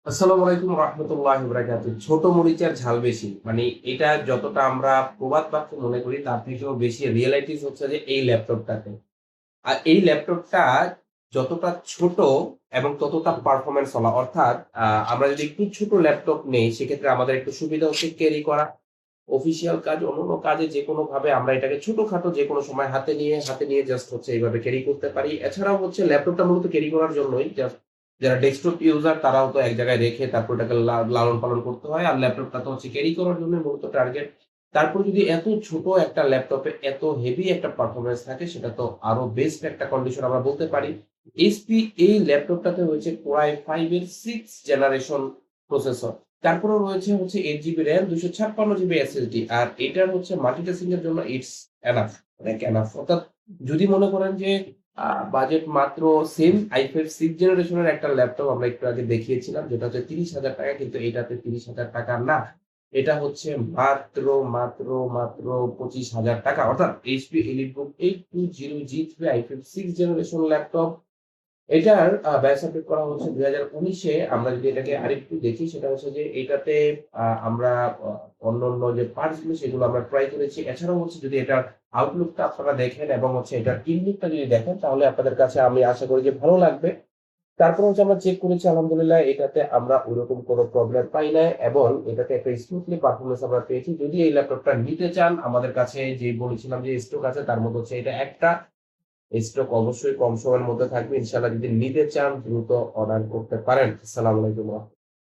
আসসালামু আলাইকুম রহমতুল্লাহ বারাকাতুহু। ছোট মরিচের ঝাল বেশি। মানে এটা যতটা আমরা প্রবাদ বাক্য মনে করি তার থেকেও বেশি রিয়ালিটিস হচ্ছে যে এই ল্যাপটপটাতে। আর এই ল্যাপটপটা যতটা ছোট এবং ততটা পারফরম্যান্স ওয়ালা। অর্থাৎ আমরা যদি একটু ছোট ল্যাপটপ নেই সেক্ষেত্রে আমাদের একটু সুবিধা হচ্ছে ক্যারি করা। অফিসিয়াল কাজ, অন্যান্য কাজে যেকোনোভাবে আমরা এটাকে ছোটখাটো যেকোনো সময় হাতে নিয়ে জাস্ট হচ্ছে এইভাবে ক্যারি করতে পারি। এছাড়াও হচ্ছে ল্যাপটপটা মূলত ক্যারি করার জন্যই। জাস্ট যারা ডেস্কটপ ইউজার তারাও তো এক জায়গায় রেখে তারপর এটাকে লালন-পালন করতে হয়। আর ল্যাপটপটা তো হচ্ছে ক্যারি করার জন্যই মূলত টার্গেট। তারপর যদি এত ছোট একটা ল্যাপটপে এত হেভি একটা পারফরম্যান্স থাকে সেটা তো আরো বেস্ট একটা কন্ডিশন আমরা বলতে পারি। এইচপি এই ল্যাপটপটাতে রয়েছে Core i5 এর 6th জেনারেশন প্রসেসর। তারপরেও রয়েছে 8 জিবি RAM, 256 জিবি SSD আর এটার হচ্ছে মাল্টিটাস্কিং এর জন্য ইটস এনাফ, লাইক এনাফ। অর্থাৎ যদি মনে করেন যে বাজেট মাত্র সেম i5 6th জেনারেশনের একটা ল্যাপটপ আমরা একটু আগে দেখিয়েছিলাম যেটা হচ্ছে ৳৩০,০০০ কিন্তু এটাতে ৳৩০,০০০ না। এটা হচ্ছে মাত্র ৳25,০০০ অর্থাৎ HP EliteBook 820G3 i5 6th generation laptop. এটার ব্যাচ আপডেট করা হচ্ছে ২০১৯ এ। আমরা যদি এটাকে আরেকটু দেখি সেটা হচ্ছে যে এটাতে আমরা অন্যান্য যে পার্টস গুলো সেগুলো আমরা ট্রাই করেছি। এছাড়াও হচ্ছে যদি এটার আউটলুকটা আপনারা দেখেন এবং হচ্ছে এটার ইনলুকটা যদি দেখেন তাহলে আপনাদের কাছে আমি আশা করি যে ভালো লাগবে। তারপর হচ্ছে আমরা চেক করেছি আলহামদুলিল্লাহ এটাতে আমরা ওইরকম কোনো প্রবলেম পাই নাই এবং এটাতে একটা স্মুথলি পারফরম্যান্স আমরা পেয়েছি। যদি এই ল্যাপটপটা নিতে চান আমাদের কাছে যে বলেছিলাম যে স্টক আছে তার মধ্যে হচ্ছে এটা একটা। স্টক অবশ্যই কম সময়ের মধ্যে থাকবে। ইনশাআল্লাহ যদি নিতে চান দ্রুত অর্ডার করতে পারেন। আসসালামু আলাইকুম।